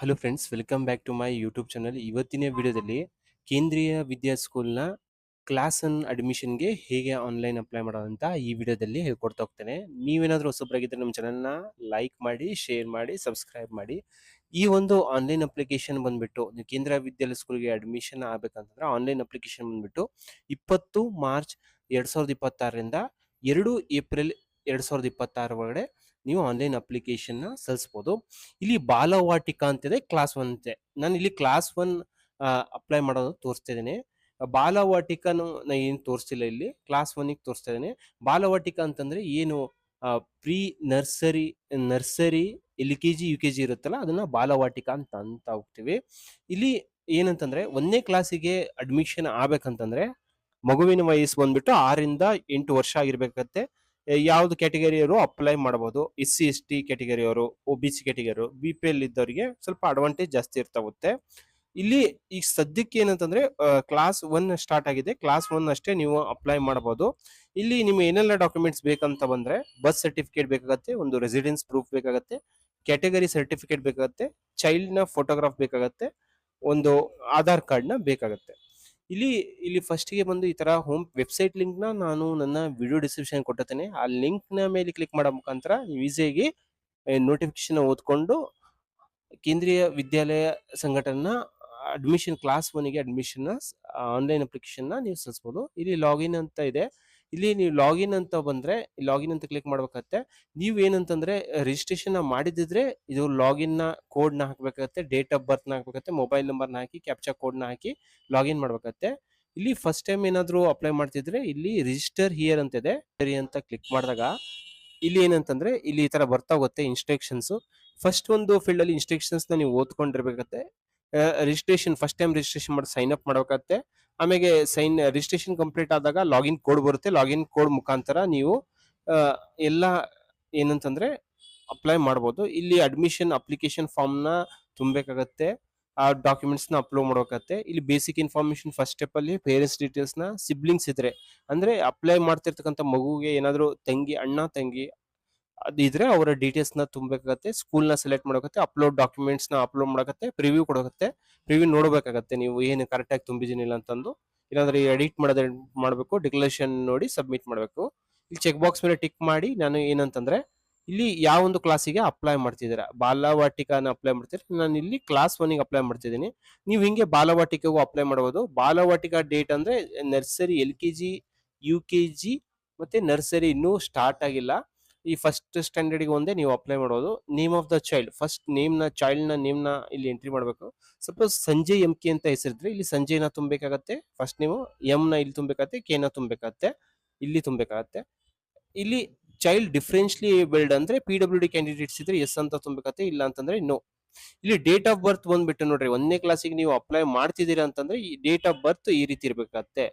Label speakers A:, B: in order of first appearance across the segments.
A: Hello friends, welcome back to my YouTube channel. ಇವತ್ತಿನ ವಿಡಿಯೋದಲ್ಲಿ ಕೇಂದ್ರೀಯ ವಿದ್ಯಾ ಸ್ಕೂಲ್ನ ಕ್ಲಾಸ್ ಒನ್ ಅಡ್ಮಿಷನ್ಗೆ ಹೇಗೆ ಆನ್ಲೈನ್ ಅಪ್ಲೈ ಮಾಡೋದು ಅಂತ ಈ ವಿಡಿಯೋದಲ್ಲಿ ಹೇಳ್ಕೊಡ್ತಾ ಹೋಗ್ತೇನೆ. ನೀವೇನಾದರೂ ಹೊಸಬ್ರಾಗಿದ್ದರೆ ನಮ್ಮ ಚಾನಲ್ನ ಲೈಕ್ ಮಾಡಿ, ಶೇರ್ ಮಾಡಿ, ಸಬ್ಸ್ಕ್ರೈಬ್ ಮಾಡಿ. ಈ ಒಂದು ಆನ್ಲೈನ್ ಅಪ್ಲಿಕೇಶನ್ ಬಂದ್ಬಿಟ್ಟು ನೀವು ಕೇಂದ್ರೀಯ ವಿದ್ಯಾಲಯ ಸ್ಕೂಲ್ಗೆ ಅಡ್ಮಿಷನ್ ಆಗಬೇಕಂತಂದ್ರೆ ಆನ್ಲೈನ್ ಅಪ್ಲಿಕೇಶನ್ ಬಂದ್ಬಿಟ್ಟು 20 ಮಾರ್ಚ್ 2026ರಿಂದ 2 ಏಪ್ರಿಲ್ 2026 ಒಳಗಡೆ ನೀವು ಆನ್ಲೈನ್ ಅಪ್ಲಿಕೇಶನ್ನ ಸಲ್ಲಿಸ್ಬೋದು. ಇಲ್ಲಿ ಬಾಲವಾಟಿಕಾ ಅಂತಿದೆ, ಕ್ಲಾಸ್ ಒನ್ ಅಂತೆ. ನಾನು ಇಲ್ಲಿ ಕ್ಲಾಸ್ ಒನ್ ಅಪ್ಲೈ ಮಾಡೋದು ತೋರಿಸ್ತಾ ಇದ್ದೀನಿ. ಬಾಲವಾಟಿಕಾನು ನಾ ಏನು ತೋರಿಸ್ತಿಲ್ಲ, ಇಲ್ಲಿ ಕ್ಲಾಸ್ ಒನ್ನಿಗೆ ತೋರಿಸ್ತಾ ಇದ್ದೀನಿ. ಬಾಲವಾಟಿಕಾ ಅಂತಂದ್ರೆ ಏನು, pre nursery nursery LKG UKG ಇರುತ್ತಲ್ಲ, ಅದನ್ನ ಬಾಲವಾಟಿಕಾ ಅಂತ ಹೋಗ್ತೀವಿ. ಇಲ್ಲಿ ಏನಂತಂದ್ರೆ 1ನೇ ಕ್ಲಾಸಿಗೆ ಅಡ್ಮಿಷನ್ ಆಗ್ಬೇಕಂತಂದ್ರೆ ಮಗುವಿನ ವಯಸ್ಸು ಬಂದ್ಬಿಟ್ಟು 6ರಿಂದ 8 ವರ್ಷ ಆಗಿರ್ಬೇಕತ್ತೆ. ಯಾವ್ದು ಕ್ಯಾಟಗರಿಯವರು ಅಪ್ಲೈ ಮಾಡಬಹುದು. SC ST ಕ್ಯಾಟಗರಿಯವರು, OBC ಕ್ಯಾಟಗರಿಯವರು, BPL ಇದ್ದವರಿಗೆ ಸ್ವಲ್ಪ ಅಡ್ವಾಂಟೇಜ್ ಜಾಸ್ತಿ ಇರ್ತಾಗುತ್ತೆ. ಇಲ್ಲಿ ಈಗ ಸದ್ಯಕ್ಕೆ ಏನಂತಂದ್ರೆ ಕ್ಲಾಸ್ ಒನ್ ಸ್ಟಾರ್ಟ್ ಆಗಿದೆ, ಕ್ಲಾಸ್ ಒನ್ ಅಷ್ಟೇ ನೀವು ಅಪ್ಲೈ ಮಾಡಬಹುದು. ಇಲ್ಲಿ ನಿಮ್ಗೆ ಏನೆಲ್ಲ ಡಾಕ್ಯುಮೆಂಟ್ಸ್ ಬೇಕಂತ ಬಂದ್ರೆ ಬರ್ತ್ ಸರ್ಟಿಫಿಕೇಟ್ ಬೇಕಾಗತ್ತೆ, ಒಂದು ರೆಸಿಡೆನ್ಸ್ ಪ್ರೂಫ್ ಬೇಕಾಗತ್ತೆ, ಕ್ಯಾಟಗರಿ ಸರ್ಟಿಫಿಕೇಟ್ ಬೇಕಾಗತ್ತೆ, ಚೈಲ್ಡ್ ನ ಫೋಟೋಗ್ರಾಫ್ ಬೇಕಾಗತ್ತೆ, ಒಂದು ಆಧಾರ್ ಕಾರ್ಡ್ ನ ಬೇಕಾಗತ್ತೆ. ಇಲ್ಲಿ ಇಲ್ಲಿ ಫಸ್ಟ್ಗೆ ಬಂದು ಈ ತರ ಹೋಮ್ ವೆಬ್ಸೈಟ್ ಲಿಂಕ್ ನ ನಾನು ನನ್ನ ವಿಡಿಯೋ ಡಿಸ್ಕ್ರಿಪ್ಷನ್ ಕೊಟ್ಟಿರ್ತೇನೆ. ಆ ಲಿಂಕ್ ನ ಮೇಲೆ ಕ್ಲಿಕ್ ಮಾಡೋ ಮುಖಾಂತರ ನೀವು ಈಸಿಯಾಗಿ ನೋಟಿಫಿಕೇಶನ್ ಓದ್ಕೊಂಡು ಕೇಂದ್ರೀಯ ವಿದ್ಯಾಲಯ ಸಂಘಟನಾ ಅಡ್ಮಿಷನ್ ಕ್ಲಾಸ್ ಒನ್ಗೆ ಅಡ್ಮಿಷನ್ ಆನ್ಲೈನ್ ಅಪ್ಲಿಕೇಶನ್ ನೀವು ಸಲ್ಲಿಸಬಹುದು. ಇಲ್ಲಿ ಲಾಗಿನ್ ಅಂತ ಇದೆ. ಇಲ್ಲಿ ನೀವು ಲಾಗಿನ್ ಅಂತ ಬಂದ್ರೆ ಲಾಗಿನ್ ಅಂತ ಕ್ಲಿಕ್ ಮಾಡ್ಬೇಕಾಗತ್ತೆ. ನೀವು ಏನಂತಂದ್ರೆ ರಿಜಿಸ್ಟ್ರೇಷನ್ ಮಾಡಿದ್ರೆ ಇದು ಲಾಗಿನ್ ನ ಕೋಡ್ ನ ಹಾಕ್ಬೇಕಾಗತ್ತೆ, ಡೇಟ್ ಆಫ್ ಬರ್ತ್ ನ ಹಾಕ್ಬೇಕಾಗತ್ತೆ, ಮೊಬೈಲ್ ನಂಬರ್ ನ ಹಾಕಿ ಕ್ಯಾಪ್ಚಾ ಕೋಡ್ ನ ಹಾಕಿ ಲಾಗಿನ್ ಮಾಡ್ಬೇಕಾಗತ್ತೆ. ಇಲ್ಲಿ ಫಸ್ಟ್ ಟೈಮ್ ಏನಾದ್ರು ಅಪ್ಲೈ ಮಾಡ್ತಿದ್ರೆ ಇಲ್ಲಿ ರಿಜಿಸ್ಟರ್ ಹಿಯರ್ ಅಂತ ಇದೆ, ಅಂತ ಕ್ಲಿಕ್ ಮಾಡಿದಾಗ ಇಲ್ಲಿ ಏನಂತಂದ್ರೆ ಇಲ್ಲಿ ಈ ತರ ಬರ್ತಾ ಹೋಗುತ್ತೆ ಇನ್ಸ್ಟ್ರಕ್ಷನ್ಸ್. ಫಸ್ಟ್ ಒಂದು ಫೀಲ್ಡ್ ಅಲ್ಲಿ ಇನ್ಸ್ಟ್ರಕ್ಷನ್ಸ್ ನ ನೀವು ಓದ್ಕೊಂಡಿರ್ಬೇಕತ್ತೆ. ರಿಜಿಸ್ಟ್ರೇಷನ್ ಫಸ್ಟ್ ಟೈಮ್ ರಿಜಿಸ್ಟ್ರೇಷನ್ ಮಾಡಿ ಸೈನ್ ಅಪ್ ಮಾಡ್ಬೇಕಾಗತ್ತೆ. ಆಮೇಲೆ ರಿಜಿಸ್ಟ್ರೇಷನ್ ಕಂಪ್ಲೀಟ್ ಆದಾಗ ಲಾಗಿನ್ ಕೋಡ್ ಬರುತ್ತೆ. ಲಾಗಿನ್ ಕೋಡ್ ಮುಖಾಂತರ ನೀವು ಎಲ್ಲ ಏನಂತಂದ್ರೆ ಅಪ್ಲೈ ಮಾಡ್ಬೋದು. ಇಲ್ಲಿ ಅಡ್ಮಿಷನ್ ಅಪ್ಲಿಕೇಶನ್ ಫಾರ್ಮ್ ನ ತುಂಬಬೇಕಾಗತ್ತೆ, ಆ ಡಾಕ್ಯುಮೆಂಟ್ಸ್ ನ ಅಪ್ಲೋಡ್ ಮಾಡ್ಬೇಕಾಗತ್ತೆ. ಇಲ್ಲಿ ಬೇಸಿಕ್ ಇನ್ಫಾರ್ಮೇಶನ್ ಫಸ್ಟ್ ಸ್ಟೆಪ್ ಅಲ್ಲಿ ಪೇರೆಂಟ್ಸ್ ಡೀಟೇಲ್ಸ್ ನ, ಸಿಬ್ಲಿಂಗ್ಸ್ ಇದ್ರೆ ಅಂದ್ರೆ ಅಪ್ಲೈ ಮಾಡ್ತಿರ್ತಕ್ಕಂಥ ಮಗುಗೆ ಏನಾದ್ರು ತಂಗಿ, ಅಣ್ಣ, ತಂಗಿ ಅದಿದ್ರೆ ಅವರ ಡೀಟೇಲ್ಸ್ ನ ತುಂಬಬೇಕಾಗತ್ತೆ. ಸ್ಕೂಲ್ ನ ಸೆಲೆಕ್ಟ್ ಮಾಡಬೇಕತ್ತೆ, ಅಪ್ಲೋಡ್ ಡಾಕ್ಯುಮೆಂಟ್ಸ್ ನ ಅಪ್ಲೋಡ್ ಮಾಡಕತ್ತೆ, ಪ್ರಿವ್ಯೂ ಕೊಡಕತ್ತೆ. ಪ್ರಿವ್ಯೂ ನೋಡ್ಬೇಕಾಗತ್ತೆ ನೀವು ಏನು ಕರೆಕ್ಟ್ ಆಗಿ ತುಂಬಿದೀನಿಲ್ಲ ಅಂತಂದು. ಇಲ್ಲಾಂದ್ರೆ ಎಡಿಟ್ ಮಾಡಬೇಕು, ಡಿಕ್ಲರೇಷನ್ ನೋಡಿ ಸಬ್ಮಿಟ್ ಮಾಡಬೇಕು. ಇಲ್ಲಿ ಚೆಕ್ ಬಾಕ್ಸ್ ಮೇಲೆ ಟಿಕ್ ಮಾಡಿ ನಾನು ಏನಂತಂದ್ರೆ ಇಲ್ಲಿ ಯಾವ ಒಂದು ಕ್ಲಾಸಿಗೆ ಅಪ್ಲೈ ಮಾಡ್ತಿದ್ದೀರಾ, ಬಾಲವಾಟಿಕಾನ ಅಪ್ಲೈ ಮಾಡ್ತೀರಾ, ನಾನು ಇಲ್ಲಿ ಕ್ಲಾಸ್ ಒನ್ಗೆ ಅಪ್ಲೈ ಮಾಡ್ತಿದ್ದೀನಿ. ನೀವು ಹಿಂಗೆ ಬಾಲವಾಟಿಕೆಗೂ ಅಪ್ಲೈ ಮಾಡಬಹುದು. ಬಾಲವಾಟಿಕಾ ಡೇಟ್ ಅಂದ್ರೆ ನರ್ಸರಿ LKG UKG ಮತ್ತೆ ನರ್ಸರಿ ಇನ್ನೂ ಸ್ಟಾರ್ಟ್ ಆಗಿಲ್ಲ. ಈ ಫಸ್ಟ್ ಸ್ಟ್ಯಾಂಡರ್ಡ್ಗೆ ಒಂದೇ ನೀವು ಅಪ್ಲೈ ಮಾಡೋದು. Name of the child, first name ನ ಚೈಲ್ಡ್ ನ ನೇಮ್ ನ ಇಲ್ಲಿ ಎಂಟ್ರಿ ಮಾಡಬೇಕು. ಸಪೋಸ್ ಸಂಜಯ್ MK ಅಂತ ಹೆಸರಿದ್ರೆ ಇಲ್ಲಿ ಸಂಜಯ್ನ ತುಂಬಬೇಕಾಗತ್ತೆ. ಫಸ್ಟ್ ನೀವು ಎಂ ನ ಇಲ್ಲಿ ತುಂಬಬೇಕಾಗತ್ತೆ, ಕೆ ನ ತುಂಬಬೇಕಾಗತ್ತೆ, ಇಲ್ಲಿ ತುಂಬಬೇಕಾಗತ್ತೆ. ಇಲ್ಲಿ ಚೈಲ್ಡ್ ಡಿಫರೆನ್ಷಿಯಲಿ ಏಬಲ್ಡ್ ಅಂದ್ರೆ PWD ಕ್ಯಾಂಡಿಡೇಟ್ಸ್ ಇದ್ರೆ ಎಸ್ ಅಂತ ತುಂಬಬೇಕಾಗತ್ತೆ, ಇಲ್ಲ ಅಂತಂದ್ರೆ ನೋ. ಇಲ್ಲಿ ಡೇಟ್ ಆಫ್ ಬರ್ತ್ ಬಂದ್ಬಿಟ್ಟು ನೋಡ್ರಿ, 1ನೇ ಕ್ಲಾಸಿಗೆ ನೀವು ಅಪ್ಲೈ ಮಾಡ್ತಿದ್ದೀರಾ ಅಂತಂದ್ರೆ ಈ ಡೇಟ್ ಆಫ್ ಬರ್ತ್ ಈ ರೀತಿ ಇರ್ಬೇಕಾಗತ್ತೆ.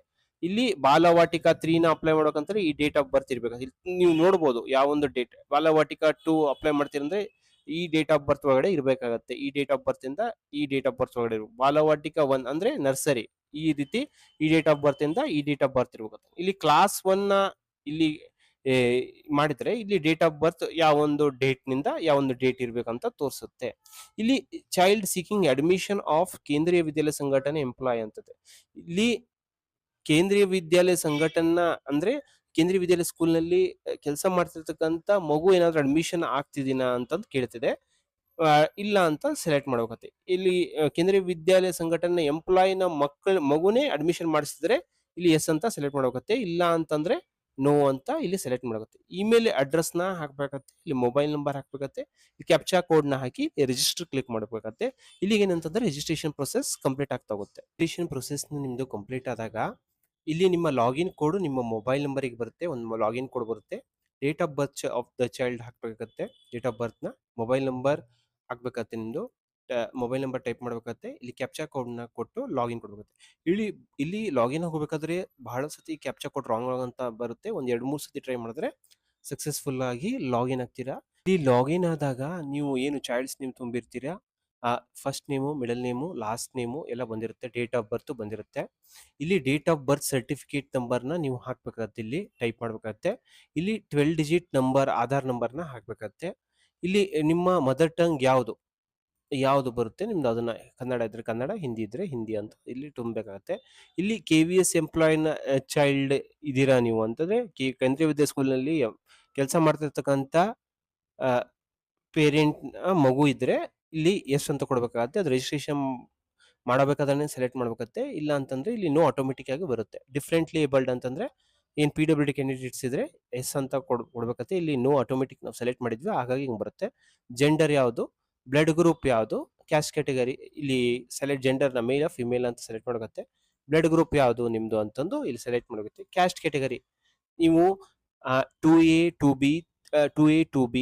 A: ಇಲ್ಲಿ ಬಾಲವಾಟಿಕಾ 3 ನ ಅಪ್ಲೈ ಮಾಡ್ಬೇಕಂದ್ರೆ ಈ ಡೇಟ್ ಆಫ್ ಬರ್ತ್ ಇರ್ಬೇಕು. ಇಲ್ಲಿ ನೀವು ನೋಡ್ಬೋದು ಯಾವ ಒಂದು ಡೇಟ್. ಬಾಲವಾಟಿಕಾ 2 ಅಪ್ಲೈ ಮಾಡ್ತೀರಂದ್ರೆ ಈ ಡೇಟ್ ಆಫ್ ಬರ್ತ್ ಒಳಗಡೆ ಇರ್ಬೇಕಾಗತ್ತೆ. ಈ ಡೇಟ್ ಆಫ್ ಬರ್ತ್ ಇಂದ ಈ ಡೇಟ್ ಆಫ್ ಬರ್ತ್ ಒಳಗಡೆ ಇರ್ಬೇಕು. ಬಾಲವಾಟಿಕಾ 1 ಅಂದ್ರೆ ನರ್ಸರಿ, ಈ ರೀತಿ ಈ ಡೇಟ್ ಆಫ್ ಬರ್ತ್ ಇಂದ ಈ ಡೇಟ್ ಆಫ್ ಬರ್ತ್ ಇರ್ಬೇಕು. ಇಲ್ಲಿ ಕ್ಲಾಸ್ ಒನ್ ನ ಇಲ್ಲಿ ಮಾಡಿದ್ರೆ ಇಲ್ಲಿ ಡೇಟ್ ಆಫ್ ಬರ್ತ್ ಯಾವ ಒಂದು ಡೇಟ್ ನಿಂದ ಯಾವ ಒಂದು ಡೇಟ್ ಇರ್ಬೇಕಂತ ತೋರಿಸುತ್ತೆ. ಇಲ್ಲಿ ಚೈಲ್ಡ್ ಸೀಕಿಂಗ್ ಅಡ್ಮಿಷನ್ ಆಫ್ ಕೇಂದ್ರೀಯ ವಿದ್ಯಾಲಯ ಸಂಘಟನೆ ಎಂಪ್ಲಾಯ್ ಅಂತದೆ. ಇಲ್ಲಿ ಕೇಂದ್ರೀಯ ವಿದ್ಯಾಲಯ ಸಂಘಟನಾ ಅಂದ್ರೆ ಕೇಂದ್ರೀಯ ವಿದ್ಯಾಲಯ ಸ್ಕೂಲ್ ನಲ್ಲಿ ಕೆಲಸ ಮಾಡ್ತಿರ್ತಕ್ಕಂಥ ಮಗು ಏನಾದ್ರು ಅಡ್ಮಿಷನ್ ಆಗ್ತಿದ್ದೀನಾ ಅಂತಂದು ಕೇಳ್ತಿದೆ. ಇಲ್ಲ ಅಂತ ಸೆಲೆಕ್ಟ್ ಮಾಡ್ಬೇಕತ್ತೆ. ಇಲ್ಲಿ ಕೇಂದ್ರೀಯ ವಿದ್ಯಾಲಯ ಸಂಘಟನೆ ಎಂಪ್ಲಾಯ್ ನ ಮಗುನೇ ಅಡ್ಮಿಷನ್ ಮಾಡಿಸಿದ್ರೆ ಇಲ್ಲಿ ಎಸ್ ಅಂತ ಸೆಲೆಕ್ಟ್ ಮಾಡ್ಬೇಕತ್ತೆ. ಇಲ್ಲ ಅಂತಂದ್ರೆ ನೋ ಅಂತ ಇಲ್ಲಿ ಸೆಲೆಕ್ಟ್ ಮಾಡಕತ್ತೆ. ಇಮೇಲ್ ಅಡ್ರೆಸ್ ನ ಹಾಕ್ಬೇಕತ್ತೆ, ಇಲ್ಲಿ ಮೊಬೈಲ್ ನಂಬರ್ ಹಾಕ್ಬೇಕತ್ತೆ, ಇಲ್ಲಿ ಕ್ಯಾಪ್ಚಾ ಕೋಡ್ ನ ಹಾಕಿ ರಿಜಿಸ್ಟರ್ ಕ್ಲಿಕ್ ಮಾಡ್ಬೇಕತ್ತೆ. ಇಲ್ಲಿಗೆ ಏನಂತಂದ್ರೆ ರಿಜಿಸ್ಟ್ರೇಷನ್ ಪ್ರೊಸೆಸ್ ಕಂಪ್ಲೀಟ್ ಆಗ್ತಾ ಹೋಗುತ್ತೆ. ರಿಜಿಸ್ಟ್ರೇಷನ್ ಪ್ರೊಸೆಸ್ ನಿಮ್ದು ಕಂಪ್ಲೀಟ್ ಆದಾಗ ಇಲ್ಲಿ ನಿಮ್ಮ ಲಾಗಿನ್ ಕೋಡ್ ನಿಮ್ಮ ಮೊಬೈಲ್ ನಂಬರ್ಗೆ ಬರುತ್ತೆ, ಒಂದು ಲಾಗಿನ್ ಕೋಡ್ ಬರುತ್ತೆ. Date of birth of the child ಹಾಕ್ಬೇಕಾಗತ್ತೆ, ಡೇಟ್ ಆಫ್ ಬರ್ತ್ ನ, ಮೊಬೈಲ್ ನಂಬರ್ ಹಾಕ್ಬೇಕಾಗತ್ತೆ, ನಿಮ್ದು ಮೊಬೈಲ್ ನಂಬರ್ ಟೈಪ್ ಮಾಡ್ಬೇಕಾಗತ್ತೆ. ಇಲ್ಲಿ ಕ್ಯಾಪ್ಚಾ ಕೋಡ್ ನ ಕೊಟ್ಟು ಲಾಗಿನ್ ಕೊಡ್ಬೇಕಾಗತ್ತೆ. ಇಲ್ಲಿ ಇಲ್ಲಿ ಲಾಗಿನ್ ಹೋಗ್ಬೇಕಾದ್ರೆ ಬಹಳ ಸತಿ ಕ್ಯಾಪ್ಚಾ ಕೋಡ್ ರಾಂಗ್ ಅಂತ ಬರುತ್ತೆ. ಒಂದ್ 2-3 ಸತಿ ಟ್ರೈ ಮಾಡಿದ್ರೆ ಸಕ್ಸಸ್ಫುಲ್ ಆಗಿ ಲಾಗಿನ್ ಆಗ್ತೀರಾ. ಇಲ್ಲಿ ಲಾಗಿನ್ ಆದಾಗ ನೀವು ಏನು ಚೈಲ್ಡ್ಸ್ ನೇಮ್ ತುಂಬಿರ್ತೀರಾ, first name, middle name, last name ಎಲ್ಲ ಬಂದಿರುತ್ತೆ, ಡೇಟ್ ಆಫ್ ಬರ್ತ್ ಬಂದಿರುತ್ತೆ. ಇಲ್ಲಿ ಡೇಟ್ ಆಫ್ ಬರ್ತ್ ಸರ್ಟಿಫಿಕೇಟ್ ನಂಬರ್ನ ನೀವು ಹಾಕ್ಬೇಕಾಗತ್ತೆ, ಇಲ್ಲಿ ಟೈಪ್ ಮಾಡ್ಬೇಕಾಗತ್ತೆ. ಇಲ್ಲಿ 12 ಡಿಜಿಟ್ ನಂಬರ್ ಆಧಾರ್ ನಂಬರ್ನ ಹಾಕ್ಬೇಕಾಗತ್ತೆ. ಇಲ್ಲಿ ನಿಮ್ಮ ಮದರ್ ಟಂಗ್ ಯಾವುದು, ಯಾವುದು ಬರುತ್ತೆ ನಿಮ್ದು ಅದನ್ನ ಕನ್ನಡ ಇದ್ರೆ ಕನ್ನಡ, ಹಿಂದಿ ಇದ್ರೆ ಹಿಂದಿ ಅಂತ ಇಲ್ಲಿ ತುಂಬಬೇಕಾಗತ್ತೆ. ಇಲ್ಲಿ KVS ಎಂಪ್ಲಾಯ್ನ ಚೈಲ್ಡ್ ಇದ್ದೀರಾ ನೀವು ಅಂತಂದ್ರೆ ಕೇಂದ್ರೀಯ ವಿದ್ಯಾ ಸ್ಕೂಲ್ನಲ್ಲಿ ಕೆಲಸ ಮಾಡ್ತಿರ್ತಕ್ಕಂಥ ಪೇರೆಂಟ್ ಮಗು ಇದ್ರೆ ಇಲ್ಲಿ ಎಸ್ ಅಂತ ಕೊಡ್ಬೇಕಾಗತ್ತೆ. ಅದು ರಿಜಿಸ್ಟ್ರೇಷನ್ ಮಾಡಬೇಕಾದ್ರೆ ಸೆಲೆಕ್ಟ್ ಮಾಡ್ಬೇಕಾಗತ್ತೆ. ಇಲ್ಲ ಅಂತಂದ್ರೆ ಇಲ್ಲಿ ನೋ ಆಟೋಮೆಟಿಕ್ ಆಗಿ ಬರುತ್ತೆ. ಡಿಫ್ರೆಂಟ್ಲಿ ಏಬಲ್ಡ್ ಅಂತಂದ್ರೆ ಏನ್ PWD ಕ್ಯಾಂಡಿಡೇಟ್ಸ್ ಇದ್ರೆ ಎಸ್ ಅಂತ ಕೊಡ್ಬೇಕತ್ತೆ. ಇಲ್ಲಿ ನೋ ಆಟೋಮೆಟಿಕ್ ನಾವು ಸೆಲೆಕ್ಟ್ ಮಾಡಿದ್ವಿ, ಹಾಗಾಗಿ ಹಿಂಗ್ ಬರುತ್ತೆ. ಜೆಂಡರ್ ಯಾವುದು, ಬ್ಲಡ್ ಗ್ರೂಪ್ ಯಾವುದು, ಕ್ಯಾಸ್ಟ್ ಕ್ಯಾಟಗರಿ ಇಲ್ಲಿ ಸೆಲೆಕ್ಟ್ ಜೆಂಡರ್ನ ಮೇಲ್ ಫಿಮೇಲ್ ಅಂತ ಸೆಲೆಕ್ಟ್ ಮಾಡಬೇಕತ್ತೆ. ಬ್ಲಡ್ ಗ್ರೂಪ್ ಯಾವುದು ನಿಮ್ದು ಅಂತಂದು ಇಲ್ಲಿ ಸೆಲೆಕ್ಟ್ ಮಾಡಬೇಕು. ಕ್ಯಾಸ್ಟ್ ಕ್ಯಾಟಗರಿ ನೀವು 2A 2B 2A 2B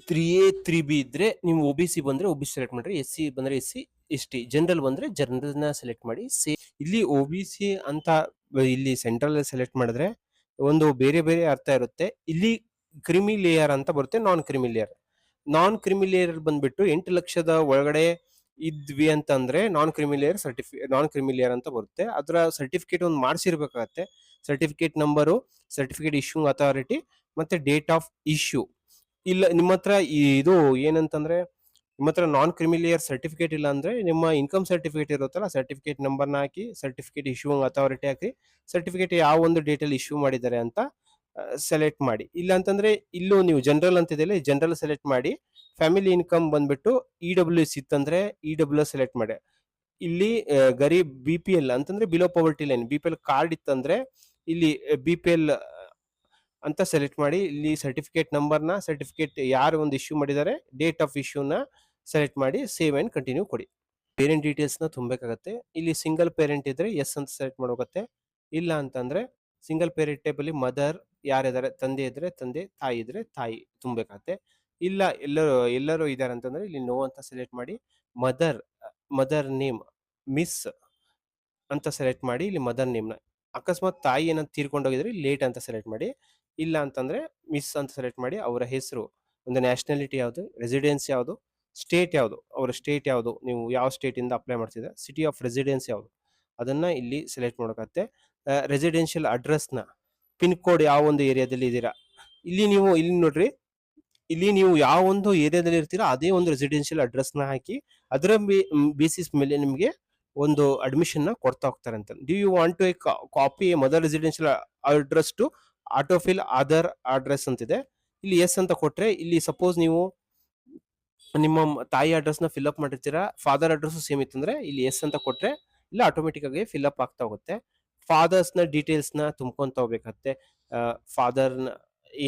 A: 3A 3B ಇದ್ರೆ ನೀವು OBC ಬಂದ್ರೆ OBC ಸೆಲೆಕ್ಟ್ ಮಾಡ್ರಿ, SC ಬಂದ್ರೆ SC ST, ಜನರಲ್ ಬಂದ್ರೆ ಜನರಲ್ನ ಸೆಲೆಕ್ಟ್ ಮಾಡಿ. ಇಲ್ಲಿ OBC ಅಂತ ಇಲ್ಲಿ ಸೆಂಟ್ರಲ್ ಸೆಲೆಕ್ಟ್ ಮಾಡಿದ್ರೆ ಒಂದು ಬೇರೆ ಬೇರೆ ಅರ್ಥ ಇರುತ್ತೆ. ಇಲ್ಲಿ ಕ್ರಿಮಿ ಲೇಯರ್ ಅಂತ ಬರುತ್ತೆ, ನಾನ್ ಕ್ರಿಮಿ ಲೇಯರ್. ನಾನ್ ಕ್ರಿಮಿ ಲೇಯರ್ ಬಂದ್ಬಿಟ್ಟು 8 ಲಕ್ಷದ ಒಳಗಡೆ ಇದ್ವಿ ಅಂತಂದ್ರೆ ನಾನ್ ಕ್ರಿಮಿ ಲೇಯರ್ ಅಂತ ಬರುತ್ತೆ. ಅದರ ಸರ್ಟಿಫಿಕೇಟ್ ಒಂದು ಮಾಡಿಸಿರ್ಬೇಕಾಗತ್ತೆ. ಸರ್ಟಿಫಿಕೇಟ್ ನಂಬರು, ಸರ್ಟಿಫಿಕೇಟ್ ಇಶ್ಯೂಂಗ್ ಅಥಾರಿಟಿ ಮತ್ತೆ ಡೇಟ್ ಆಫ್ ಇಶ್ಯೂ. ಇಲ್ಲ ನಿಮ್ಮ ಹತ್ರ ಇದು ಏನಂತಂದ್ರೆ ನಿಮ್ಮ ಹತ್ರ ನಾನ್ ಕ್ರಿಮಿಲಿಯರ್ ಸರ್ಟಿಫಿಕೇಟ್ ಇಲ್ಲ ಅಂದ್ರೆ ನಿಮ್ಮ ಇನ್ಕಮ್ ಸರ್ಟಿಫಿಕೇಟ್ ಇರುತ್ತಲ್ಲ, ಸರ್ಟಿಫಿಕೇಟ್ ನಂಬರ್ನ ಹಾಕಿ, ಸರ್ಟಿಫಿಕೇಟ್ ಇಶ್ಯೂಂಗ್ ಅಥಾರಿಟಿ ಹಾಕಿ, ಸರ್ಟಿಫಿಕೇಟ್ ಯಾವ ಒಂದು ಡೇಟಲ್ಲಿ ಇಶ್ಯೂ ಮಾಡಿದ್ದಾರೆ ಅಂತ ಸೆಲೆಕ್ಟ್ ಮಾಡಿ. ಇಲ್ಲ ಅಂತಂದ್ರೆ ಇಲ್ಲೂ ನೀವು ಜನರಲ್ ಅಂತಿದೆಯಲ್ಲ, ಜನರಲ್ ಸೆಲೆಕ್ಟ್ ಮಾಡಿ. ಫ್ಯಾಮಿಲಿ ಇನ್ಕಮ್ ಬಂದ್ಬಿಟ್ಟು EWS ಇತ್ತಂದ್ರೆ EWS ಸೆಲೆಕ್ಟ್ ಮಾಡಿ. ಇಲ್ಲಿ ಗರೀಬ್ BPL ಅಂತಂದ್ರೆ ಬಿಲೋ ಪವರ್ಟಿ ಲೈನ್, BPL ಕಾರ್ಡ್ ಇತ್ತಂದ್ರೆ ಇಲ್ಲಿ BPL ಅಂತ ಸೆಲೆಕ್ಟ್ ಮಾಡಿ. ಇಲ್ಲಿ ಸರ್ಟಿಫಿಕೇಟ್ ನಂಬರ್ನ, ಸರ್ಟಿಫಿಕೇಟ್ ಯಾರು ಒಂದು ಇಶ್ಯೂ ಮಾಡಿದ್ದಾರೆ, ಡೇಟ್ ಆಫ್ ಇಶ್ಯೂನ ಸೆಲೆಕ್ಟ್ ಮಾಡಿ, ಸೇವ್ ಅಂಡ್ ಕಂಟಿನ್ಯೂ ಕೊಡಿ. ಪೇರೆಂಟ್ ಡೀಟೇಲ್ಸ್ನ ತುಂಬಬೇಕಾಗತ್ತೆ. ಇಲ್ಲಿ ಸಿಂಗಲ್ ಪೇರೆಂಟ್ ಇದ್ರೆ ಎಸ್ ಅಂತ ಸೆಲೆಕ್ಟ್ ಮಾಡಬೇಕತ್ತೆ. ಇಲ್ಲ ಅಂತಂದ್ರೆ ಸಿಂಗಲ್ ಪೇರೆಂಟ್ ಟೇಬಲ್ಲಿ ಮದರ್ ಯಾರಿದ್ದಾರೆ, ತಂದೆ ಇದ್ರೆ ತಂದೆ, ತಾಯಿ ಇದ್ರೆ ತಾಯಿ ತುಂಬಬೇಕಾಗತ್ತೆ. ಇಲ್ಲ ಎಲ್ಲರೂ ಇದ್ದಾರೆ ಅಂತಂದ್ರೆ ಇಲ್ಲಿ ನೋ ಅಂತ ಸೆಲೆಕ್ಟ್ ಮಾಡಿ. ಮದರ್ ನೇಮ್ ಮಿಸ್ ಅಂತ ಸೆಲೆಕ್ಟ್ ಮಾಡಿ. ಇಲ್ಲಿ ಮದರ್ ನೇಮ್ನ ಅಕಸ್ಮಾತ್ ತಾಯಿ ಏನಾದ್ರು ತೀರ್ಕೊಂಡೋಗಿದ್ರೆ ಲೇಟ್ ಅಂತ ಸೆಲೆಕ್ಟ್ ಮಾಡಿ. ಇಲ್ಲ ಅಂತಂದ್ರೆ ಮಿಸ್ ಅಂತ ಸೆಲೆಕ್ಟ್ ಮಾಡಿ. ಅವರ ಹೆಸರು, ಒಂದು ನ್ಯಾಷನಾಲಿಟಿ ಯಾವುದು, ರೆಸಿಡೆನ್ಸ್ ಯಾವುದು, ಸ್ಟೇಟ್ ಯಾವುದು, ಅವರ ಸ್ಟೇಟ್ ಯಾವುದು, ನೀವು ಯಾವ ಸ್ಟೇಟ್ ಇಂದ ಅಪ್ಲೈ ಮಾಡ್ತಿದ್ರೆ, ಸಿಟಿ ಆಫ್ ರೆಸಿಡೆನ್ಸ್ ಯಾವುದು ಅದನ್ನ ಇಲ್ಲಿ ಸೆಲೆಕ್ಟ್ ಮಾಡೋಕತ್ತೆ. ರೆಸಿಡೆನ್ಷಿಯಲ್ ಅಡ್ರೆಸ್ನ, ಪಿನ್ ಕೋಡ್ ಯಾವ ಒಂದು ಏರಿಯಾದಲ್ಲಿ ಇದ್ದೀರಾ, ಇಲ್ಲಿ ನೋಡ್ರಿ, ಇಲ್ಲಿ ನೀವು ಯಾವ ಒಂದು ಏರಿಯಾದಲ್ಲಿ ಇರ್ತೀರಾ ಅದೇ ಒಂದು ರೆಸಿಡೆನ್ಷಿಯಲ್ ಅಡ್ರೆಸ್ನ ಹಾಕಿ ಅದರ ಬೇಸಿಸ್ ಮೇಲೆ ನಿಮಗೆ ಒಂದು ಅಡ್ಮಿಷನ್ ನ ಕೊಡ್ತಾ ಹೋಗ್ತಾರೆ ಅಂತ. Do you want to copy mother residential address to autofill other address ಅಂತಿದೆ. ಇಲ್ಲಿ ಎಸ್ ಅಂತ ಕೊಟ್ರೆ, ಇಲ್ಲಿ ಸಪೋಸ್ ನೀವು ನಿಮ್ಮ ತಾಯಿ ಅಡ್ರೆಸ್ ನ ಫಿಲ್ ಅಪ್ ಮಾಡಿರ್ತೀರಾ, ಫಾದರ್ ಅಡ್ರೆಸ್ ಸೇಮ್ ಇತ್ತಂದ್ರೆ ಇಲ್ಲಿ ಎಸ್ ಅಂತ ಕೊಟ್ರೆ ಇಲ್ಲ ಆಟೋಮೆಟಿಕ್ ಆಗಿ ಫಿಲ್ ಅಪ್ ಆಗ್ತಾ ಹೋಗುತ್ತೆ. ಫಾದರ್ಸ್ ನ ಡೀಟೇಲ್ಸ್ ನ ತುಂಬ್ಕೊಂತ ಹೋಗ್ಬೇಕತ್ತೆ. ಫಾದರ್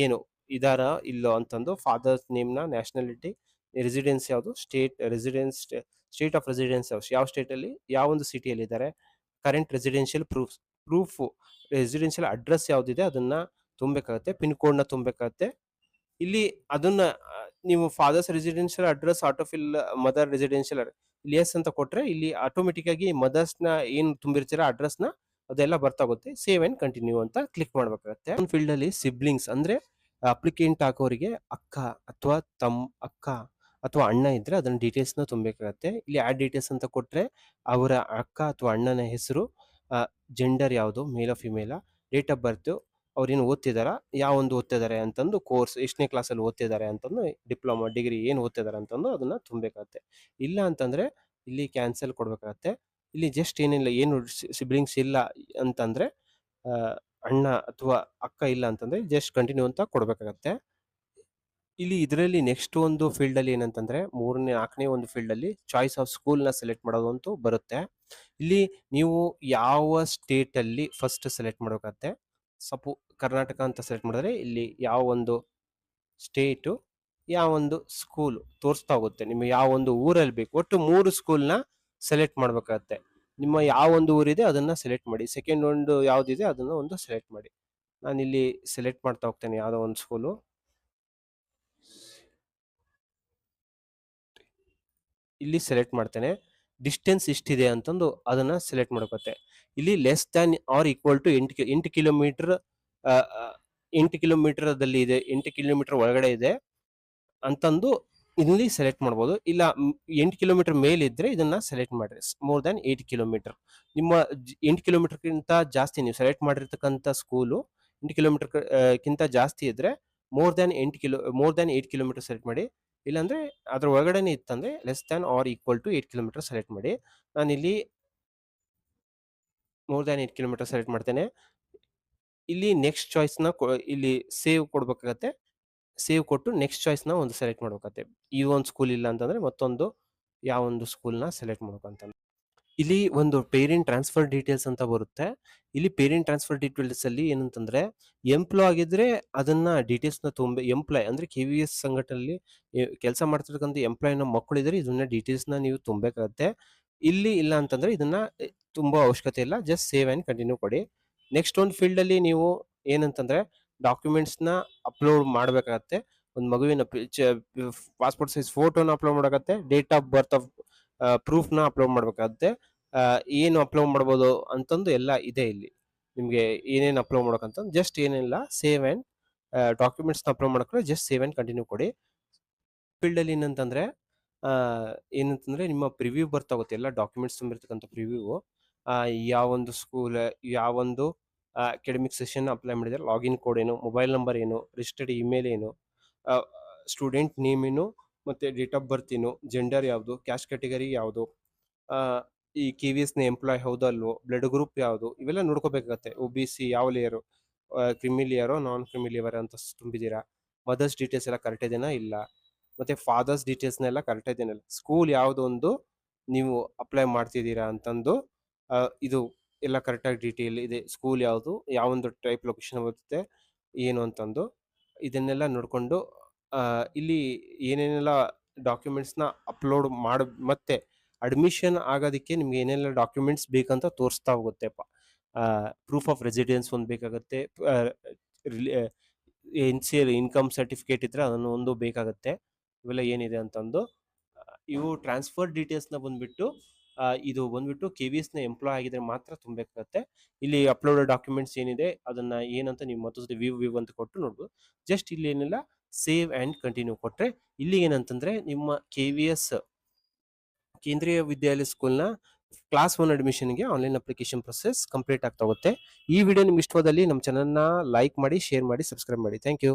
A: ಏನು ಇದಾರ ಇಲ್ಲೋ ಅಂತಂದು, ಫಾದರ್ಸ್ ನೇಮ್ ನ, ನ್ಯಾಷನಾಲಿಟಿ, ರೆಸಿಡೆನ್ಸ್ ಯಾವುದು, ಸ್ಟೇಟ್ ಆಫ್ ರೆಸಿಡೆನ್ಸ್ ಯಾವ ಸ್ಟೇಟ್ ಅಲ್ಲಿ, ಯಾವ ಒಂದು ಸಿಟಿಯಲ್ಲಿ ಇದ್ದಾರೆ, current residential proof residential address ಯಾವ್ದಿದೆ ಅದನ್ನ ತುಂಬಬೇಕಾಗತ್ತೆ. ಪಿನ್ ಕೋಡ್ ನ ತುಂಬಬೇಕಾಗತ್ತೆ. ಇಲ್ಲಿ ಅದನ್ನ ನೀವು father's residential address autofill mother residential ಇಲ್ಲಿ ಎಸ್ ಅಂತ ಕೊಟ್ರೆ ಇಲ್ಲಿ ಆಟೋಮೆಟಿಕ್ ಆಗಿ ಮದರ್ಸ್ ನ ಏನ್ ತುಂಬಿರ್ತೀರ ಅಡ್ರೆಸ್ ನ ಅದೆಲ್ಲ ಬರ್ತಾ ಹೋಗುತ್ತೆ. ಸೇವ್ ಅಂಡ್ ಕಂಟಿನ್ಯೂ ಅಂತ ಕ್ಲಿಕ್ ಮಾಡ್ಬೇಕಾಗತ್ತೆ. ಒಂದು ಫೀಲ್ಡ್ ಅಲ್ಲಿ ಸಿಬ್ಲಿಂಗ್ಸ್ ಅಂದ್ರೆ ಅಪ್ಲಿಕೆಂಟ್ ಹಾಕೋರಿಗೆ ಅಕ್ಕ ಅಥವಾ ಅಣ್ಣ ಇದ್ರೆ ಅದನ್ನ ಡೀಟೇಲ್ಸ್ ನ ತುಂಬಬೇಕಾಗತ್ತೆ. ಇಲ್ಲಿ ಆಡ್ ಡೀಟೇಲ್ಸ್ ಅಂತ ಕೊಟ್ರೆ ಅವರ ಅಕ್ಕ ಅಥವಾ ಅಣ್ಣನ ಹೆಸರು, ಜೆಂಡರ್ ಯಾವುದು, ಮೇಲ ಫಿಮೇಲ, ಡೇಟ್ ಆಫ್ ಬರ್ತ್, ಅವ್ರೇನು ಓದ್ತಿದಾರ, ಯಾವ ಒಂದು ಓದ್ತಿದ್ದಾರೆ ಅಂತಂದು, ಕೋರ್ಸ್ ಎಷ್ಟನೇ ಕ್ಲಾಸಲ್ಲಿ ಓದ್ತಿದ್ದಾರೆ ಅಂತಂದು, ಡಿಪ್ಲೊಮಾ ಡಿಗ್ರಿ ಏನು ಓದ್ತಿದ್ದಾರೆ ಅಂತಂದು ಅದನ್ನ ತುಂಬಬೇಕಾಗತ್ತೆ. ಇಲ್ಲ ಅಂತಂದ್ರೆ ಇಲ್ಲಿ ಕ್ಯಾನ್ಸಲ್ ಕೊಡ್ಬೇಕಾಗತ್ತೆ. ಇಲ್ಲಿ ಜಸ್ಟ್ ಏನಿಲ್ಲ, ಏನು ಸಿಬ್ಲಿಂಗ್ಸ್ ಇಲ್ಲ ಅಂತಂದ್ರೆ, ಅಣ್ಣ ಅಥವಾ ಅಕ್ಕ ಇಲ್ಲ ಅಂತಂದ್ರೆ ಜಸ್ಟ್ ಕಂಟಿನ್ಯೂ ಅಂತ ಕೊಡ್ಬೇಕಾಗತ್ತೆ. ಇಲ್ಲಿ ಇದರಲ್ಲಿ ನೆಕ್ಸ್ಟ್ ಒಂದು ಫೀಲ್ಡ್ ಅಲ್ಲಿ ಏನಂತಂದ್ರೆ, 4ನೇ ಒಂದು ಫೀಲ್ಡ್ ಅಲ್ಲಿ ಚಾಯ್ಸ್ ಆಫ್ ಸ್ಕೂಲ್ ನ ಸೆಲೆಕ್ಟ್ ಮಾಡೋದು ಅಂತೂ ಬರುತ್ತೆ. ಇಲ್ಲಿ ನೀವು ಯಾವ ಸ್ಟೇಟ್ ಅಲ್ಲಿ ಫಸ್ಟ್ ಸೆಲೆಕ್ಟ್ ಮಾಡಬೇಕಾಗತ್ತೆ. ಕರ್ನಾಟಕ ಅಂತ ಸೆಲೆಕ್ಟ್ ಮಾಡಿದ್ರೆ ಇಲ್ಲಿ ಯಾವ ಒಂದು ಸ್ಟೇಟು, ಯಾವ ಒಂದು ಸ್ಕೂಲ್ ತೋರಿಸ್ತಾ ಹೋಗುತ್ತೆ. ನಿಮಗೆ ಯಾವ ಒಂದು ಊರಲ್ಲಿ ಬೇಕು. ಒಟ್ಟು 3 ಸ್ಕೂಲ್ನ ಸೆಲೆಕ್ಟ್ ಮಾಡ್ಬೇಕಾಗತ್ತೆ. ನಿಮ್ಮ ಯಾವ ಒಂದು ಊರಿದೆ ಅದನ್ನ ಸೆಲೆಕ್ಟ್ ಮಾಡಿ. ಸೆಕೆಂಡ್ ಒಂದು ಯಾವ್ದಿದೆ ಅದನ್ನ ಒಂದು ಸೆಲೆಕ್ಟ್ ಮಾಡಿ. ನಾನಿಲ್ಲಿ ಸೆಲೆಕ್ಟ್ ಮಾಡ್ತಾ ಹೋಗ್ತೇನೆ ಯಾವ್ದೋ ಒಂದು ಸ್ಕೂಲು. ಇಲ್ಲಿ ಸೆಲೆಕ್ಟ್ ಮಾಡ್ತೇನೆ. ಡಿಸ್ಟೆನ್ಸ್ ಇಷ್ಟಿದೆ ಅಂತಂದು ಅದನ್ನ ಸೆಲೆಕ್ಟ್ ಮಾಡ್ಕೊತ್ತೆ. ಇಲ್ಲಿ less than or equal to 8 kilometre 8 ಕಿಲೋಮೀಟರ್ದಲ್ಲಿ ಇದೆ, 8 ಕಿಲೋಮೀಟರ್ ಒಳಗಡೆ ಇದೆ ಅಂತಂದು ಇಲ್ಲಿ ಸೆಲೆಕ್ಟ್ ಮಾಡ್ಬೋದು. ಇಲ್ಲ 8 ಕಿಲೋಮೀಟರ್ ಮೇಲಿದ್ರೆ ಇದನ್ನ ಸೆಲೆಕ್ಟ್ ಮಾಡ್ರಿ. ಮೋರ್ ದ್ಯಾನ್ 8 ಕಿಲೋಮೀಟರ್, ನಿಮ್ಮ 8 ಕಿಲೋಮೀಟರ್ಗಿಂತ ಜಾಸ್ತಿ ನೀವು ಸೆಲೆಕ್ಟ್ ಮಾಡಿರ್ತಕ್ಕಂಥ ಸ್ಕೂಲು 8 ಕಿಲೋಮೀಟರ್ ಕಿಂತ ಜಾಸ್ತಿ ಇದ್ರೆ ಮೋರ್ ದ್ಯಾನ್ 8 ಕಿಲೋಮೀಟರ್ ಸೆಲೆಕ್ಟ್ ಮಾಡಿ. ಇಲ್ಲಾಂದರೆ ಅದ್ರ ಒಳಗಡೆನೇ ಇತ್ತಂದರೆ less than or equal to 8 kilometre select ಮಾಡಿ. ನಾನಿಲ್ಲಿ ಮೋರ್ ದ್ಯಾನ್ 8 ಕಿಲೋಮೀಟರ್ ಸೆಲೆಕ್ಟ್ ಮಾಡ್ತೇನೆ. ಇಲ್ಲಿ ನೆಕ್ಸ್ಟ್ ಚಾಯ್ಸ್‌ನ ಇಲ್ಲಿ ಸೇವ್ ಕೊಡ್ಬೇಕಾಗತ್ತೆ. ಸೇವ್ ಕೊಟ್ಟು ನೆಕ್ಸ್ಟ್ ಚಾಯ್ಸ್‌ನ ಒಂದು ಸೆಲೆಕ್ಟ್ ಮಾಡ್ಬೇಕಾಗತ್ತೆ. ಈ ಒಂದು ಸ್ಕೂಲ್ ಇಲ್ಲ ಅಂತಂದರೆ ಮತ್ತೊಂದು ಯಾವೊಂದು ಸ್ಕೂಲ್‌ನ ಸೆಲೆಕ್ಟ್ ಮಾಡ್ಬೇಕಂತ. ಇಲ್ಲಿ ಒಂದು ಪೇರೆಂಟ್ ಟ್ರಾನ್ಸ್ಫರ್ ಡೀಟೇಲ್ಸ್ ಅಂತ ಬರುತ್ತೆ. ಇಲ್ಲಿ ಪೇರೆಂಟ್ ಟ್ರಾನ್ಸ್ಫರ್ ಡೀಟೇಲ್ಸ್ ಅಲ್ಲಿ ಏನಂತಂದ್ರೆ ಎಂಪ್ಲಾಯ್ ಆಗಿದ್ರೆ ಅದನ್ನ ಡೀಟೇಲ್ಸ್‌ನ ಎಂಪ್ಲಾಯ್ ಅಂದ್ರೆ ಕೆವಿಎಸ್ ಸಂಘಟನೆಯಲ್ಲಿ ಕೆಲಸ ಮಾಡ್ತಿರ್ತಕ್ಕಂಥ ಎಂಪ್ಲಾಯ್‌ನ ಮಕ್ಕಳಿದ್ರೆ ಇದನ್ನ ಡೀಟೇಲ್ಸ್‌ನ ನೀವು ತುಂಬಬೇಕಾಗತ್ತೆ. ಇಲ್ಲಿ ಇಲ್ಲ ಅಂತಂದ್ರೆ ಇದನ್ನ ತುಂಬೋ ಅವಶ್ಯಕತೆ ಇಲ್ಲ. ಜಸ್ಟ್ ಸೇವ್ ಆಂಡ್ ಕಂಟಿನ್ಯೂ ಕೊಡಿ. ನೆಕ್ಸ್ಟ್ ಒಂದು ಫೀಲ್ಡ್ ಅಲ್ಲಿ ನೀವು ಏನಂತಂದ್ರೆ ಡಾಕ್ಯುಮೆಂಟ್ಸ್‌ನ ಅಪ್ಲೋಡ್ ಮಾಡಬೇಕಾಗತ್ತೆ. ಒಂದು ಮಗುವಿನ ಪಾಸ್‌ಪೋರ್ಟ್ ಸೈಜ್ ಫೋಟೋನ ಅಪ್ಲೋಡ್ ಮಾಡಬೇಕಾಗತ್ತೆ. ಡೇಟ್ ಆಫ್ ಬರ್ತ್ ಆಫ್ ಪ್ರೂಫ್‌ನ ಅಪ್ಲೋಡ್ ಮಾಡಬೇಕಾಗತ್ತೆ. ಏನು ಅಪ್ಲೋಡ್ ಮಾಡ್ಬೋದು ಅಂತಂದು ಎಲ್ಲ ಇದೆ ಇಲ್ಲಿ. ನಿಮಗೆ ಏನೇನು ಅಪ್ಲೋಡ್ ಮಾಡ್ಬೇಕಂತ ಜಸ್ಟ್ ಏನಿಲ್ಲ ಸೇವ್ ಆ್ಯಂಡ್ ಡಾಕ್ಯುಮೆಂಟ್ಸ್‌ನ ಅಪ್ಲೋಡ್ ಮಾಡಕ್ಕೆ ಜಸ್ಟ್ ಸೇವ್ ಆ್ಯಂಡ್ ಕಂಟಿನ್ಯೂ ಕೊಡಿ. ಫೀಲ್ಡಲ್ಲಿ ಏನಂತಂದ್ರೆ ಏನಂತಂದ್ರೆ ನಿಮ್ಮ ಪ್ರಿವ್ಯೂ ಬರ್ತಾಗುತ್ತೆ. ಎಲ್ಲ ಡಾಕ್ಯುಮೆಂಟ್ಸ್ ತುಂಬಿರ್ತಕ್ಕಂಥ ಪ್ರಿವ್ಯೂ. ಯಾವೊಂದು ಸ್ಕೂಲ್, ಯಾವೊಂದು ಅಕಾಡೆಮಿಕ್ ಸೆಷನ್ ಅಪ್ಲೈ ಮಾಡಿದ್ದಾರೆ, ಲಾಗಿನ್ ಕೋಡ್ ಏನು, ಮೊಬೈಲ್ ನಂಬರ್ ಏನು, ರಿಜಿಸ್ಟರ್ಡ್ ಇಮೇಲ್ ಏನು, ಸ್ಟೂಡೆಂಟ್ ನೇಮ್ ಏನು, ಮತ್ತೆ ಡೇಟ್ ಆಫ್ ಬರ್ತ್ ಏನು, ಜೆಂಡರ್ ಯಾವುದು, ಕ್ಯಾಸ್ಟ್ ಕ್ಯಾಟಗರಿ ಯಾವುದು, ಈ ಕೆ.ವಿ.ಎಸ್‌ನ ಎಂಪ್ಲಾಯ್ ಹೌದೋ ಅಲ್ವೋ, ಬ್ಲಡ್ ಗ್ರೂಪ್ ಯಾವುದು, ಇವೆಲ್ಲ ನೋಡ್ಕೋಬೇಕಾಗತ್ತೆ. ಒ.ಬಿ.ಸಿ ಯಾವ ಲೇಯರು, ಕ್ರಿಮಿಲಿಯರೋ ನಾನ್ ಕ್ರಿಮಿಲಿಯರ್ ಅಂತ ತುಂಬಿದ್ದೀರಾ, ಮದರ್ಸ್ ಡೀಟೇಲ್ಸ್ ಎಲ್ಲ ಕರೆಕ್ಟ್ ಇದೆನಾ ಇಲ್ಲ, ಮತ್ತೆ ಫಾದರ್ಸ್ ಡೀಟೇಲ್ಸ್ನೆಲ್ಲ ಕರೆಕ್ಟ್ ಇದೆಯಾ, ಸ್ಕೂಲ್ ಯಾವುದೊಂದು ನೀವು ಅಪ್ಲೈ ಮಾಡ್ತಿದ್ದೀರಾ ಅಂತಂದು ಇದು ಎಲ್ಲ ಕರೆಕ್ಟಾಗಿ ಡೀಟೇಲ್ ಇದೆ. ಸ್ಕೂಲ್ ಯಾವುದು, ಯಾವೊಂದು ಟೈಪ್ ಲೊಕೇಶನ್ ಬರುತ್ತೆ ಏನು ಅಂತಂದು ಇದನ್ನೆಲ್ಲ ನೋಡಿಕೊಂಡು ಇಲ್ಲಿ ಏನೇನೆಲ್ಲ ಡಾಕ್ಯುಮೆಂಟ್ಸ್‌ನ ಅಪ್ಲೋಡ್ ಮತ್ತೆ ಅಡ್ಮಿಷನ್ ಆಗೋದಕ್ಕೆ ನಿಮ್ಗೆ ಏನೆಲ್ಲ ಡಾಕ್ಯುಮೆಂಟ್ಸ್ ಬೇಕಂತ ತೋರಿಸ್ತಾ ಹೋಗುತ್ತೆಪ್ಪ. ಪ್ರೂಫ್ ಆಫ್ ರೆಸಿಡೆನ್ಸ್ ಒಂದು ಬೇಕಾಗುತ್ತೆ. ಎನ್.ಸಿ.ಎಲ್ ಇನ್ಕಮ್ ಸರ್ಟಿಫಿಕೇಟ್ ಇದ್ರೆ ಅದನ್ನು ಒಂದು ಬೇಕಾಗುತ್ತೆ. ಇವೆಲ್ಲ ಏನಿದೆ ಅಂತಂದು ಇವು ಟ್ರಾನ್ಸ್ಫರ್ ಡೀಟೇಲ್ಸ್‌ನ ಬಂದ್ಬಿಟ್ಟು ಇದು ಬಂದ್ಬಿಟ್ಟು ಕೆ.ವಿ.ಎಸ್‌ನ ಎಂಪ್ಲಾಯ್ ಆಗಿದ್ರೆ ಮಾತ್ರ ತುಂಬಬೇಕಾಗತ್ತೆ. ಇಲ್ಲಿ ಅಪ್ಲೋಡ್ ಡಾಕ್ಯುಮೆಂಟ್ಸ್ ಏನಿದೆ ಅದನ್ನ ಏನಂತ ನೀವು ಮತ್ತೊಂದು ವ್ಯೂ ಅಂತ ಕೊಟ್ಟು ನೋಡ್ಬೋದು. ಜಸ್ಟ್ ಇಲ್ಲಿ ಏನಿಲ್ಲ ಸೇವ್ ಆ್ಯಂಡ್ ಕಂಟಿನ್ಯೂ ಕೊಟ್ಟರೆ ಇಲ್ಲಿ ಏನಂತಂದ್ರೆ ನಿಮ್ಮ ಕೆ.ವಿ.ಎಸ್ ಕೇಂದ್ರೀಯ ವಿದ್ಯಾಲಯ ಸ್ಕೂಲ್‌ನ ಕ್ಲಾಸ್ 1 ಅಡ್ಮಿಷನ್‌ಗೆ ಆನ್ಲೈನ್ ಅಪ್ಲಿಕೇಶನ್ ಪ್ರೊಸೆಸ್ ಕಂಪ್ಲೀಟ್ ಆಗ್ತಾ ಹೋಗುತ್ತೆ. ಈ ವಿಡಿಯೋ ನಿಮ್ಗೆ ಇಷ್ಟವಾದಲ್ಲಿ ನಮ್ಮ ಚಾನಲ್‌ನ ಲೈಕ್ ಮಾಡಿ, ಶೇರ್ ಮಾಡಿ, ಸಬ್ಸ್ಕ್ರೈಬ್ ಮಾಡಿ. Thank you.